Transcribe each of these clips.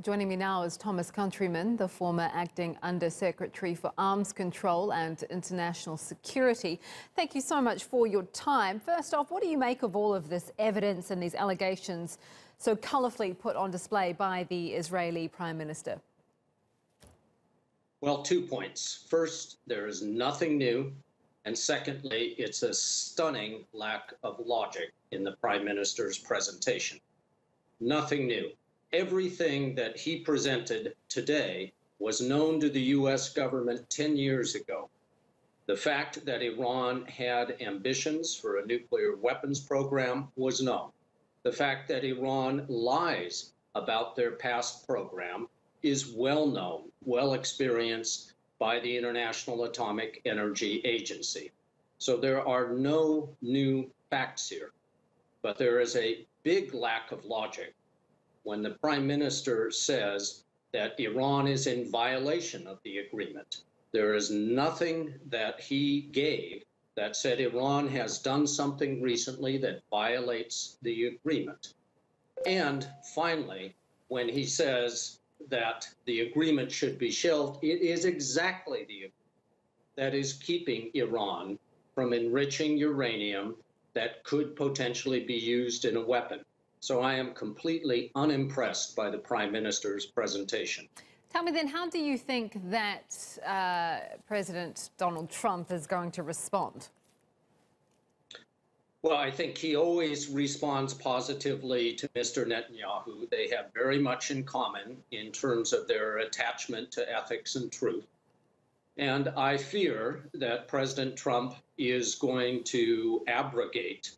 Joining me now is Thomas Countryman, the former acting Under-Secretary for Arms Control and International Security. Thank you so much for your time. First off, what do you make of all of this evidence and these allegations so colourfully put on display by the Israeli Prime Minister? Well, 2 points. First, there is nothing new. And secondly, it's a stunning lack of logic in the Prime Minister's presentation. Nothing new. Everything that he presented today was known to the U.S. government 10 years ago. The fact that Iran had ambitions for a nuclear weapons program was known. The fact that Iran lies about their past program is well known, well experienced by the International Atomic Energy Agency. So there are no new facts here, but there is a big lack of logic when the Prime Minister says that Iran is in violation of the agreement. There is nothing that he gave that said Iran has done something recently that violates the agreement. And finally, when he says that the agreement should be shelved, it is exactly the agreement that is keeping Iran from enriching uranium that could potentially be used in a weapon. So I am completely unimpressed by the Prime Minister's presentation. Tell me then, how do you think that President Donald Trump is going to respond? Well, I think he always responds positively to Mr. Netanyahu. They have very much in common in terms of their attachment to ethics and truth. And I fear that President Trump is going to abrogate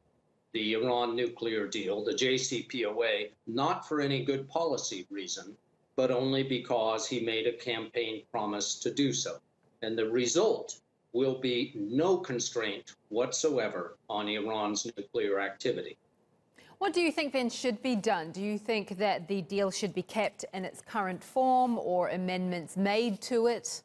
the Iran nuclear deal, the JCPOA, not for any good policy reason, but only because he made a campaign promise to do so. And the result will be no constraint whatsoever on Iran's nuclear activity. What do you think then should be done? Do you think that the deal should be kept in its current form or amendments made to it?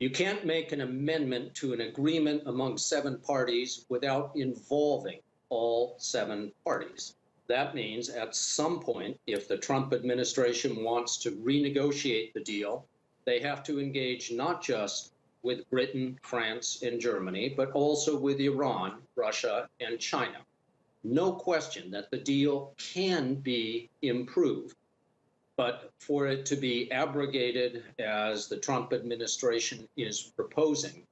You can't make an amendment to an agreement among 7 parties without involving all 7 parties. That means at some point, if the Trump administration wants to renegotiate the deal, they have to engage not just with Britain, France, and Germany, but also with Iran, Russia, and China. No question that the deal can be improved. But for it to be abrogated, as the Trump administration is proposing,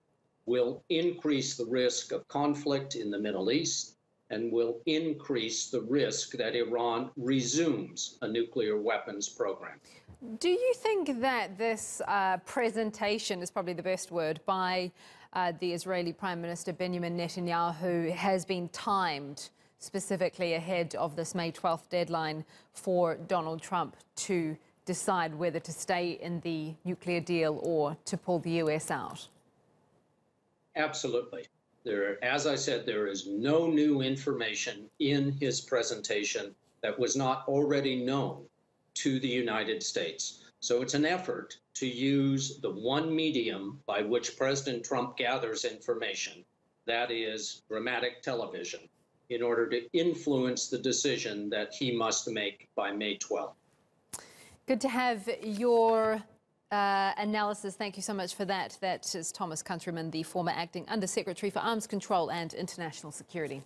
will increase the risk of conflict in the Middle East and will increase the risk that Iran resumes a nuclear weapons program. Do you think that this presentation is probably the best word by the Israeli Prime Minister Bejamin Netanyahu has been timed specifically ahead of this May 12th deadline for Donald Trump to decide whether to stay in the nuclear deal or to pull the US out? Absolutely. As I said, there is no new information in his presentation that was not already known to the United States. So it's an effort to use the one medium by which President Trump gathers information, that is dramatic television, in order to influence the decision that he must make by May 12th. Good to have your analysis. Thank you so much for that. That is Thomas Countryman, the former acting Under-Secretary for Arms Control and International Security.